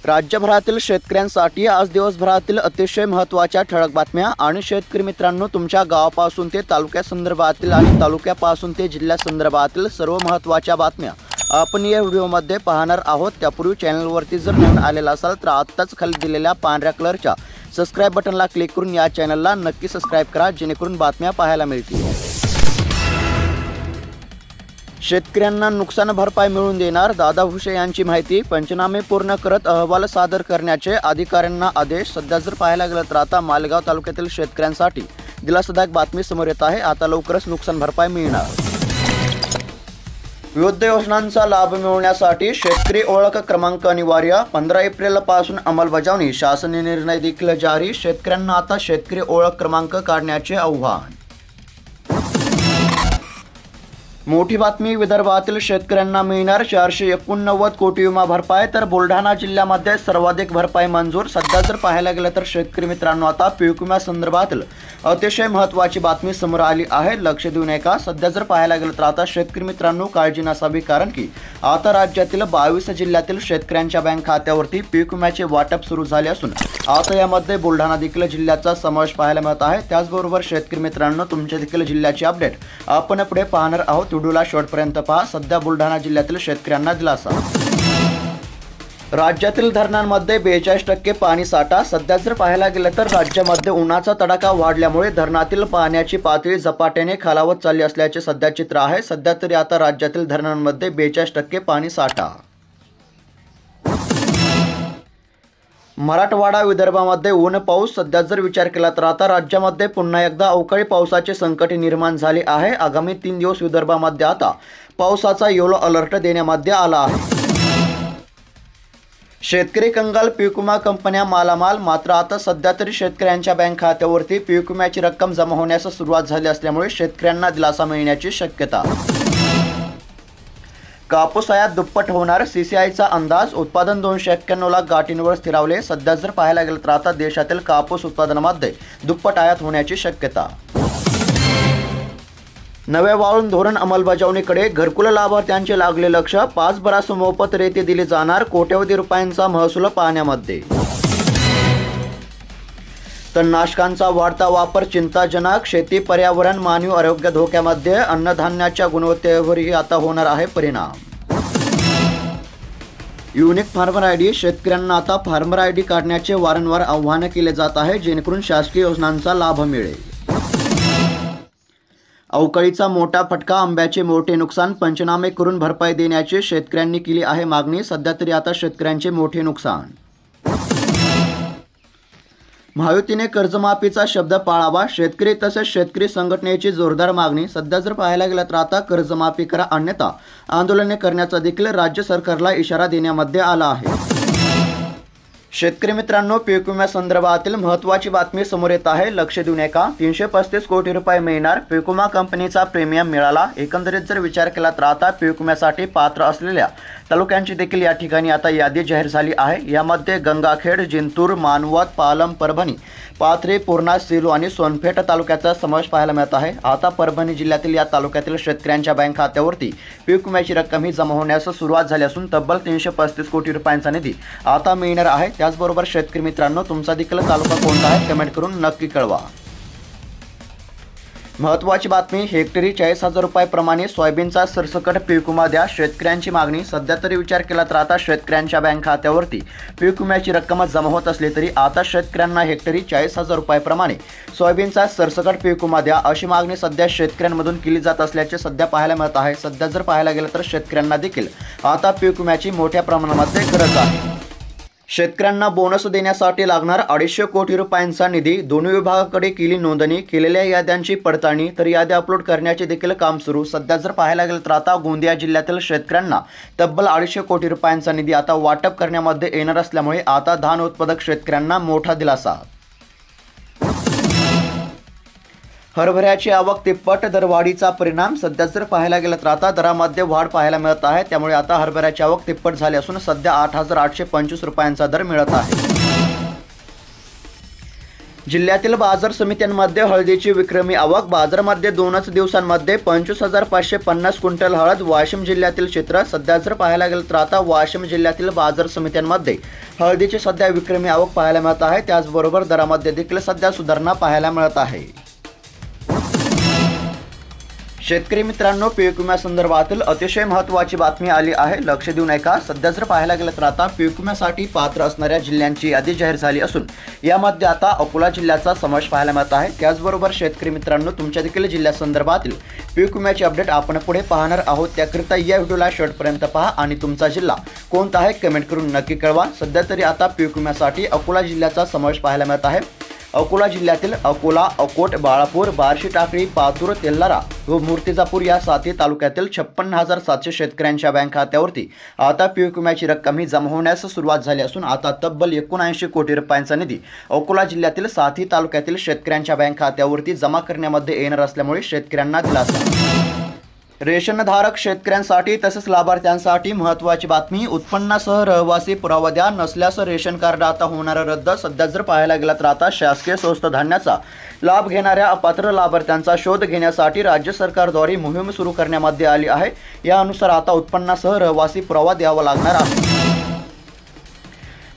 राज्यभरातील शेतकऱ्यांसाठी आज दिवसभरातील अतिशय महत्त्वाच्या ठळक बातम्या आणि शेतकरी मित्रांनो, तुमच्या गावापासून ते तालुक्यासंदर्भातील आणि तालुक्यापासून ते जिल्ह्यासंदर्भातील सर्व महत्त्वाच्या बातम्या आपण या व्हिडिओमध्ये पाहणार आहोत। त्यापूर्वी चॅनलवरती जर नवीन आलेला असाल तर आत्ताच खाली दिलेल्या पांढऱ्या कलरच्या सबस्क्राइब बटनला क्लिक करून या चॅनलला नक्की सबस्क्राइब करा, जेणेकरून बातम्या पाहायला मिळतील। शेतकऱ्यांना नुकसान भरपाई मिळवून देणार दादा भुसे यांची माहिती। पंचनामे पूर्ण करत अहवाल सादर करण्याचे अधिकाऱ्यांना आदेश। सध्या जर पाहायला गेलं तर आता मालेगाव तालुक्यातील शेतकऱ्यांसाठी दिलासादायक बातमी समोर येत आहे। आता लवकरच नुकसान भरपाई मिळणार। विविध योजनांचा लाभ मिळवण्यासाठी शेतकरी ओळख क्रमांक अनिवार्य। 15 एप्रिलपासून अंमलबजावणी, शासन निर्णय देखील जारी। शेतकऱ्यांना आता शेतकरी ओळख क्रमांक काढण्याचे आव्हान। मोठी बातमी, विदर्भातील शेतकऱ्यांना मिळणार 489 कोटी विमा भरपाई, तर बुलढाणा जिल्ह्यामध्ये सर्वाधिक भरपाई मंजूर। सध्या जर पाहायला गेलं तर शेतकरी मित्रांनो, आता पीक विम्यासंदर्भातील अतिशय महत्त्वाची बातमी समोर आली आहे। लक्ष देऊ नका। सध्या जर पाहायला गेलं तर आता शेतकरी मित्रांनो काळजी नसावी, कारण की आता राज्यातील 22 जिल्ह्यातील शेतकऱ्यांच्या बँक खात्यावरती पीक विम्याचे वाटप सुरू झाले असून आता यामध्ये बुलढाणा देखील जिल्ह्याचा समावेश पाहायला मिळत आहे। त्याचबरोबर शेतकरी मित्रांनो, तुमच्या देखील जिल्ह्याची अपडेट आपण पुढे पाहणार आहोत। व्हिडिओला शेवटपर्यंत पहा। सध्या बुलढाणा जिल्ह्यातील शेतकऱ्यांना दिलासा। राज्यातील धरणांमध्ये 42% पाणी साठा। सध्या जर पाहायला गेलं तर राज्यामध्ये उन्हाचा तडाखा वाढल्यामुळे धरणातील पाण्याची पातळी झपाट्याने खालावत चालली असल्याचे सध्या चित्र आहे। सध्या तरी आता राज्यातील धरणांमध्ये 42% पाणी साठा। मराठवाडा विदर्भामध्ये ऊन पाऊस। सध्या जर विचार केला तर आता राज्यामध्ये पुन्हा एकदा अवकाळी पावसाचे संकट निर्माण झाले आहे। आगामी 3 दिवस विदर्भामध्ये आता पावसाचा येलो अलर्ट देण्यामध्ये आला आहे। शेतकरी कंगाल, पीक विमा कंपन्या मालामाल। मात्र आता सध्या तरी शेतकऱ्यांच्या बँक खात्यावरती पीक विम्याची रक्कम जमा होण्यास सुरुवात झाली असल्यामुळे शेतकऱ्यांना दिलासा मिळण्याची शक्यता। कापूस आयात दुप्पट होणार, CCIचा अंदाज। उत्पादन 291 लाख गाठींवर स्थिरावले। सध्या जर पाहायला गेलं तर आता देशातील कापूस उत्पादनामध्ये दुप्पट आयात होण्याची शक्यता। नवे वाळून धोरण अंमलबजावणीकडे घरकुल लाभार्थ्यांचे लागले लक्ष। 5 बरास मोफत रेती दिली जाणार। कोट्यवधी रुपयांचा महसूल पाहण्यामध्ये। तणनाशकांचा वाढता वापर चिंताजनक। शेती, पर्यावरण, मानवी आरोग्य धोक्यामध्ये। अन्नधान्याच्या गुणवत्तेवरही आता होणार आहे परिणाम। युनिक फार्मर आयडी, शेतकऱ्यांना आता फार्मर आयडी काढण्याचे वारंवार आवाहन केले जात आहे, जेणेकरून शासकीय योजनांचा लाभ मिळेल। अवकाळीचा मोठा फटका, आंब्याचे मोठे नुकसान। पंचनामे करून भरपाई देण्याची शेतकऱ्यांनी केली आहे मागणी। सध्या तरी आता शेतकऱ्यांचे मोठे नुकसान। महायुतीने कर्जमाफीचा शब्द पाळावा, शेतकरी तसेच शेतकरी संघटनेची जोरदार मागणी। सध्या जर पाहायला गेलं तर आता कर्जमाफी करा, अन्यथा आंदोलने करण्याचा देखील राज्य सरकारला इशारा देण्यामध्ये आला आहे। शेतकरी मित्रांनो, पीक विम्यासंदर्भातील महत्त्वाची बातमी समोर येत आहे। लक्ष देऊ नका। 335 कोटी रुपये मिळणार। पीक विमा कंपनीचा प्रीमियम मिळाला। एकंदरीत जर विचार केला तर आता पीक विम्यासाठी पात्र असलेल्या तालुक्यांची देखील या ठिकाणी आता यादी जाहीर झाली आहे। यामध्ये गंगाखेड, जिंतूर, मानवत, पालम, परभणी, पाथरी, पूर्णा, सेलू आणि सोनपेठ तालुक्याचा समावेश पाहायला मिळत आहे। आता परभणी जिल्ह्यातील या तालुक्यातील शेतकऱ्यांच्या बँक खात्यावरती पीक विम्याची रक्कम ही जमा होण्यास सुरुवात झाली असून तब्बल 335 कोटी रुपयांचा निधी आता मिळणार आहे। त्याचबरोबर शेतकरी मित्रांनो, तुमचा देखील तालुका कोणता आहे कमेंट करून नक्की कळवा। महत्त्वाची बातमी, हेक्टरी 40,000 रुपयाप्रमाणे सोयाबीनचा सरसकट पीक विमा द्या, शेतकऱ्यांची मागणी। सध्या तरी विचार केला तर आता शेतकऱ्यांच्या बँक खात्यावरती पीक विम्याची रक्कम जमा होत असली तरी आता शेतकऱ्यांना हेक्टरी 40,000 रुपयाप्रमाणे सोयाबीनचा सरसकट पीक विमा द्या, अशी मागणी सध्या शेतकऱ्यांमधून केली जात असल्याचे सध्या पाहायला मिळत आहे। सध्या जर पाहायला गेलं तर शेतकऱ्यांना देखील आता पीक विम्याची मोठ्या प्रमाणामध्ये गरज आहे। शेतकऱ्यांना बोनस देण्यासाठी लागणार 250 कोटी रुपयांचा निधी। दोन्ही विभागाकडे केली नोंदणी, केलेल्या याद्यांची पडताळणी, तर याद्या अपलोड करण्याचे देखील काम सुरू। सध्या जर पाहायला गेलं तर आता गोंदिया जिल्ह्यातील शेतकऱ्यांना तब्बल 250 कोटी रुपयांचा निधी आता वाटप करण्यामध्ये येणार असल्यामुळे आता धान उत्पादक शेतकऱ्यांना मोठा दिलासा। हरभऱ्याची आवक तिप्पट, दरवाढीचा परिणाम। सध्या जर पाहायला गेलं तर आता दरामध्ये वाढ पाहायला मिळत आहे, त्यामुळे आता हरभऱ्याची आवक तिप्पट झाली असून सध्या 8,825 रुपयांचा दर मिळत आहे। जिल्ह्यातील बाजार समित्यांमध्ये हळदीची विक्रमी आवक. बाजारामध्ये 2च दिवसांमध्ये 25,550 क्विंटल हळद. वाशिम जिल्ह्यातील चित्र सध्या जर पाहायला गेलं तर आता वाशिम जिल्ह्यातील बाजार समित्यांमध्ये हळदीची सध्या विक्रमी आवक पाहायला मिळत आहे. त्याचबरोबर दरामध्ये देखील सध्या सुधारणा पाहायला मिळत आहे. शेतकरी मित्रांनो, पीक विम्यासंदर्भातील अतिशय महत्त्वाची बातमी आली आहे. लक्ष देऊन ऐका. सध्या जर पाहायला गेलं तर आता पीक विम्यासाठी पात्र असणाऱ्या जिल्ह्यांची यादी जाहीर झाली असून यामध्ये आता अकोला जिल्ह्याचा समावेश पाहायला मिळत आहे. त्याचबरोबर शेतकरी मित्रांनो, तुमच्या देखील जिल्ह्यासंदर्भातील पीक विम्याची अपडेट आपण पुढे पाहणार आहोत. त्याकरिता या व्हिडिओला शेवटपर्यंत पहा आणि तुमचा जिल्हा कोणता आहे कमेंट करून नक्की कळवा. सध्या तरी आता पीक विम्यासाठी अकोला जिल्ह्याचा समावेश पाहायला मिळत आहे. अकोला जिल्ह्यातील अकोला, अकोट, बाळापूर, बार्शी टाकळी, पातूर, तेल्हारा व मूर्तिजापूर या 7 तालुक्यातील 56,700 शेतकऱ्यांच्या बँक खात्यावरती आता पीक विम्याची रक्कम ही जमा होण्यास सुरुवात झाली असून आता तब्बल 79 कोटी रुपयांचा निधी अकोला जिल्ह्यातील 7 तालुक्यातील शेतकऱ्यांच्या बँक खात्यावरती जमा करण्यामध्ये येणार असल्यामुळे शेतकऱ्यांना दिलासा. रेशनधारक शेतकऱ्यांसाठी तसेच लाभार्थ्यांसाठी महत्त्वाची बातमी. उत्पन्नासह रहिवासी पुरावा द्या, नसल्यास रेशन कार्ड आता होणार रद्द. सध्या जर पाहायला गेला तर आता शासकीय स्वस्त धान्याचा लाभ घेणाऱ्या अपात्र लाभार्थ्यांचा शोध घेण्यासाठी राज्य सरकारद्वारे मोहीम सुरू करण्यामध्ये आली आहे. यानुसार आता उत्पन्नासह रहिवासी पुरावा द्यावा लागणार आहे.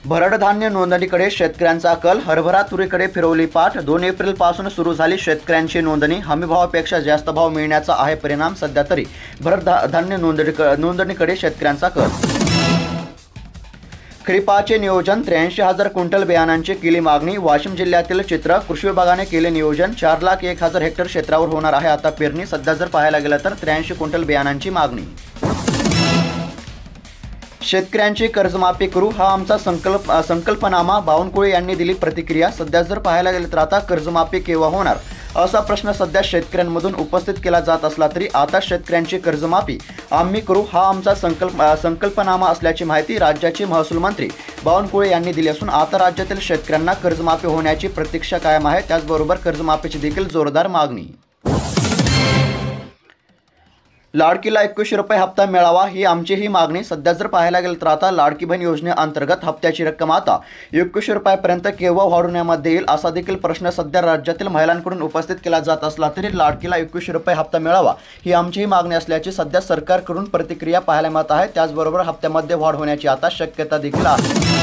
भरड धान्य नोंदणीकडे शेतकऱ्यांचा कल. हरभरा तुरीकडे फिरवली पाठ. 2 एप्रिलपासून सुरू झाली शेतकऱ्यांची नोंदणी. हमीभावापेक्षा जास्त भाव मिळण्याचा आहे परिणाम. सध्या तरी भरड धान्य नोंदणीकडे शेतकऱ्यांचा कल. खरीपाचे नियोजन. 83,000 क्विंटल बियाणांची केली मागणी. वाशिम जिल्ह्यातील चित्र. कृषी विभागाने केले नियोजन. 4,01,000 हेक्टर क्षेत्रावर होणार आहे आता पेरणी. सध्या जर पाहायला गेलं तर 83 क्विंटल बियाणांची मागणी. शेतकऱ्यांची कर्जमाफी करू हा आमचा संकल्पनामा. बावनकुळे यांनी दिली प्रतिक्रिया. सध्या जर पाहायला गेलं तर आता कर्जमाफी केव्हा होणार असा प्रश्न सध्या शेतकऱ्यांमधून उपस्थित केला जात असला तरी आता शेतकऱ्यांची कर्जमाफी आम्ही करू हा आमचा संकल्पनामा असल्याची माहिती राज्याचे महसूल मंत्री बावनकुळे यांनी दिली असून आता राज्यातील शेतकऱ्यांना कर्जमाफी होण्याची प्रतीक्षा कायम आहे. त्याचबरोबर कर्जमाफीची देखील जोरदार मागणी. लाडकीला 21 रुपये हप्ता मिळावा ही आमची मागणी. सध्या जर पाहायला गेलं तर आता लाडकी बहीण योजनेअंतर्गत हप्त्याची रक्कम आता 21 रुपयापर्यंत केव्हा वाढवण्यामध्ये येईल असा देखील प्रश्न सध्या राज्यातील महिलांकडून उपस्थित केला जात असला तरी लाडकीला 21 रुपये हप्ता मिळावा ही आमची मागणी असल्याची सध्या सरकारकडून प्रतिक्रिया पाहायला मिळत आहे. त्याचबरोबर हप्त्यामध्ये वाढ होण्याची आता शक्यता देखील आहे.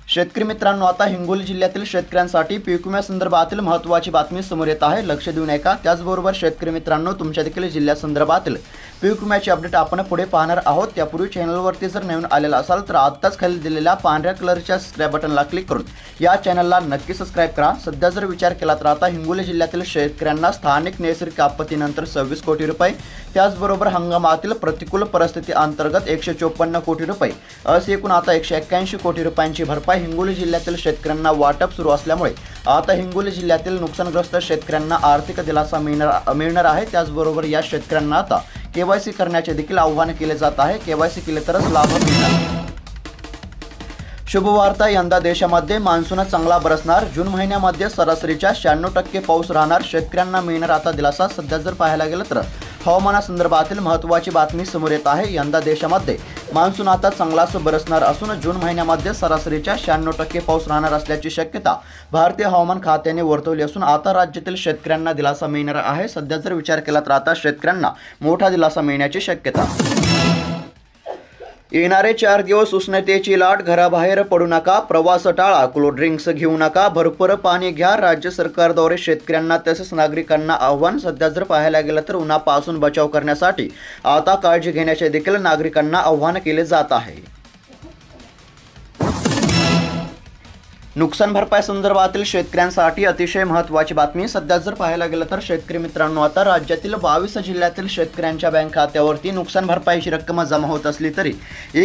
शेतकरी मित्रांनो, आता हिंगोली जिल्ह्यातील शेतकऱ्यांसाठी पीक विम्यासंदर्भातील महत्त्वाची बातमी समोर येत आहे. लक्ष देऊन ऐका. त्याचबरोबर शेतकरी मित्रांनो, तुमच्या देखील जिल्ह्यासंदर्भातील पीक विम्याची अपडेट आपण पुढे पाहणार आहोत. त्यापूर्वी चॅनलवरती जर नवीन आलेला असाल तर आत्ताच खाली दिलेल्या पांढऱ्या कलरच्या सबस्क्राईब बटनला क्लिक करून या चॅनलला नक्की सबस्क्राईब करा. सध्या जर विचार केला तर आता हिंगोली जिल्ह्यातील शेतकऱ्यांना स्थानिक नैसर्गिक आपत्तीनंतर 26 कोटी रुपये, त्याचबरोबर हंगामातील प्रतिकूल परिस्थिती अंतर्गत 154 कोटी रुपये असे एकूण आता 181 कोटी रुपयांची भरपाई हिंगोली जिल्ह्यातील शेतकऱ्यांना वाटप सुरू असल्यामुळे आता हिंगोली जिल्ह्यातील नुकसानग्रस्त शेतकऱ्यांना आर्थिक दिलासा मिळणार आहे. त्याचबरोबर या शेतकऱ्यांना आता केवायसी करण्याचे देखील आवाहन केले जात आहे. केवायसी केले तरच लाभ मिळणार. शुभवार्ता. यंदा देशामध्ये मान्सून चांगला बरसणार. जून महिन्यामध्ये सरासरीच्या 96% पाऊस राहणार. शेतकऱ्यांना मिळणार आता दिलासा. सध्या जर पाहायला गेलं तर हवामानासंदर्भातील महत्त्वाची बातमी समोर येत आहे. यंदा देशामध्ये मान्सून आता चांगलाच बरसणार असून जून महिन्यामध्ये सरासरीच्या 96% पाऊस राहणार असल्याची शक्यता भारतीय हवामान खात्याने वर्तवली असून आता राज्यातील शेतकऱ्यांना दिलासा मिळणार आहे. सध्या जर विचार केला तर आता शेतकऱ्यांना मोठा दिलासा मिळण्याची शक्यता. येणारे 4 दिवस उष्णतेची लाट. घराबाहेर पडू नका. प्रवास टाळा. कोल्ड ड्रिंक्स घेऊ नका. भरपूर पाणी घ्या. राज्य सरकारद्वारे शेतकऱ्यांना तसेच नागरिकांना आव्हान. सध्या जर पाहायला गेलं तर उन्हापासून बचाव करण्यासाठी आता काळजी घेण्याचे देखील नागरिकांना आव्हान केले जात आहे. नुकसान भरपाई संदर्भातील शेतकऱ्यांसाठी अतिशय महत्त्वाची बातमी. सध्या जर पाहायला गेलं तर शेतकरी मित्रांनो, आता राज्यातील 22 जिल्ह्यातील शेतकऱ्यांच्या बँक खात्यावरती नुकसान भरपाईची रक्कम जमा होत असली तरी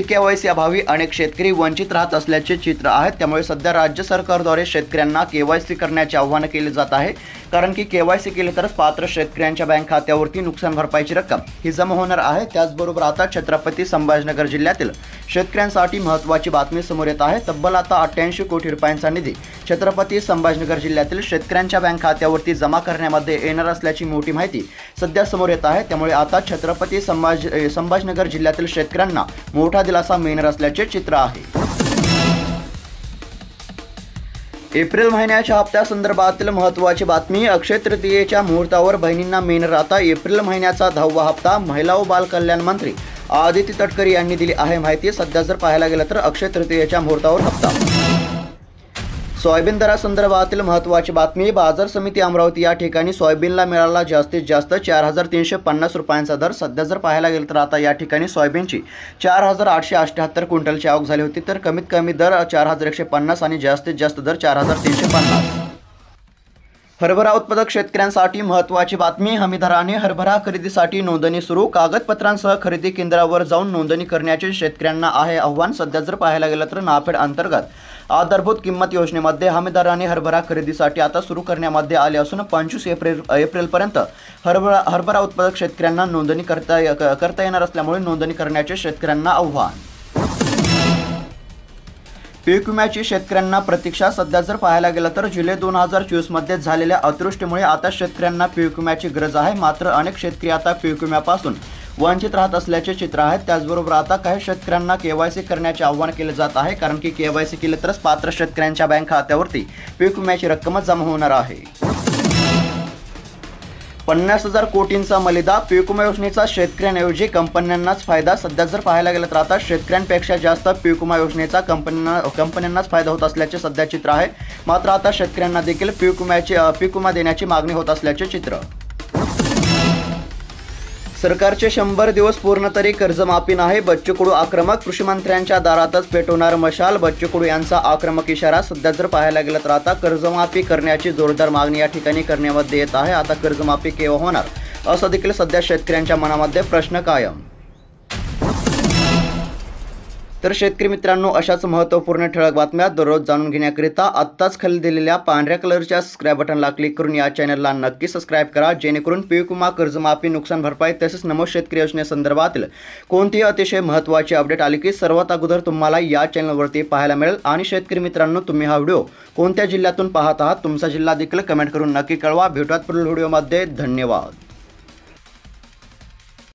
केवायसी अभावी अनेक शेतकरी वंचित राहत असल्याचे चित्र आहे. त्यामुळे सध्या राज्य सरकारद्वारे शेतकऱ्यांना केवायसी करण्याचे आवाहन केले जात आहे. कारण की केवायसी केले तरच पात्र शेतकऱ्यांच्या बँक खात्यावरती नुकसान भरपाईची रक्कम ही जमा होणार आहे. त्याचबरोबर आता छत्रपती संभाजीनगर जिल्ह्यातील शेतकऱ्यांसाठी महत्त्वाची बातमी समोर येत आहे. तब्बल आता 88 कोटी रुपयांचा निधी छत्रपती संभाजीनगर जिल्ह्यातील शेतकऱ्यांच्या बँक खात्यावरती जमा करण्यामध्ये येणार असल्याची मोठी माहिती सध्या समोर येत आहे. त्यामुळे आता छत्रपती संभाजीनगर जिल्ह्यातील शेतकऱ्यांना मोठा दिलासा मिळणार असल्याचे चित्र आहे. एप्रिल महिन्याच्या हप्त्यासंदर्भातील महत्त्वाची बातमी. अक्षय तृतीयेच्या मुहूर्तावर बहिणींना मेनराता. एप्रिल महिन्याचा 10वा हप्ता. महिला व बाल कल्याण मंत्री आदिती तटकरे यांनी दिली आहे माहिती. सध्या जर पाहायला गेलं तर अक्षय तृतीयेच्या मुहूर्तावर हप्ता. सोयाबीन दरासंदर्भातील महत्त्वाची बातमी. बाजार समिती अमरावती या ठिकाणी सोयाबीनला मिळाला जास्तीत जास्त 4,350 रुपयांचा दर. सध्या जर पाहायला गेलं तर आता या ठिकाणी सोयाबीनची 4,878 क्विंटलची आवक झाली होती, तर कमीत कमी दर 4,150 आणि जास्तीत जास्त दर 4,350. हरभरा उत्पादक शेतकऱ्यांसाठी महत्त्वाची बातमी. हमीदराने हरभरा खरेदीसाठी नोंदणी सुरू. कागदपत्रांसह खरेदी केंद्रावर जाऊन नोंदणी करण्याचे शेतकऱ्यांना आहे आव्हान. सध्या जर पाहायला गेलं तर नाफेड अंतर्गत आधारभूत किंमत योजनेमध्ये हमीदराने हरभरा खरेदीसाठी आता सुरू करण्यामध्ये आले असून 25 एप्रिलपर्यंत हरभरा उत्पादक शेतकऱ्यांना नोंदणी करता येणार असल्यामुळे नोंदणी करण्याचे शेतकऱ्यांना आव्हान. पीक विम्याची शेतकऱ्यांना प्रतीक्षा. सध्या जर पाहायला गेलं तर जुलै 2024 मध्ये झालेल्या अतिवृष्टीमुळे आता शेतकऱ्यांना पीक विम्याची गरज आहे. मात्र अनेक शेतकरी आता पीक विम्यापासून वंचित राहत असल्याचे चित्र आहे. त्याचबरोबर आता काही शेतकऱ्यांना KYC करण्याचे आवाहन केले जात आहे, कारण की KYC केले तरच पात्र शेतकऱ्यांच्या बँक खात्यावरती पीक विम्याची रक्कमच जमा होणार आहे. 50,000 कोटींचा मलिदा. पीक विमा योजनेचा शेतकऱ्यांऐवजी कंपन्यांनाच फायदा. सध्या जर पाहायला गेलं तर आता शेतकऱ्यांपेक्षा जास्त पीक विमा योजनेचा कंपन्यांनाच फायदा होत असल्याचे सध्या चित्र आहे. मात्र आता शेतकऱ्यांना देखील पीक विमा देण्याची मागणी होत असल्याचे चित्र. सरकारचे 100 दिवस पूर्ण तरी कर्जमाफी नाही. बच्चू कडू आक्रमक. कृषीमंत्र्यांच्या दारातच पेटवणार मशाल. बच्चू कडू यांचा आक्रमक इशारा. सध्या जर पाहायला गेलं तर आता कर्जमाफी करण्याची जोरदार मागणी या ठिकाणी करण्यामध्ये येत आहे. आता कर्जमाफी केव्हा होणार असं देखील सध्या शेतकऱ्यांच्या मनामध्ये प्रश्न कायम. तर शेतकरी मित्रांनो, अशाच महत्त्वपूर्ण ठळक बातम्या दररोज जाणून घेण्याकरिता आत्ताच खाली दिलेल्या पांढऱ्या कलरच्या सबस्क्राईब बटनला क्लिक करून या चॅनलला नक्की सबस्क्राईब करा, जेणेकरून पीक विमा, कर्जमाफी, नुकसान भरपाई तसेच नमो शेतकरी योजनेसंदर्भातील कोणतीही अतिशय महत्त्वाची अपडेट आली की सर्वात अगोदर तुम्हाला या चॅनलवरती पाहायला मिळेल. आणि शेतकरी मित्रांनो, तुम्ही हा व्हिडिओ कोणत्या जिल्ह्यातून पाहत आहात, तुमचा जिल्हा देखील कमेंट करून नक्की कळवा. भेटूयात पुढील व्हिडिओमध्ये. धन्यवाद.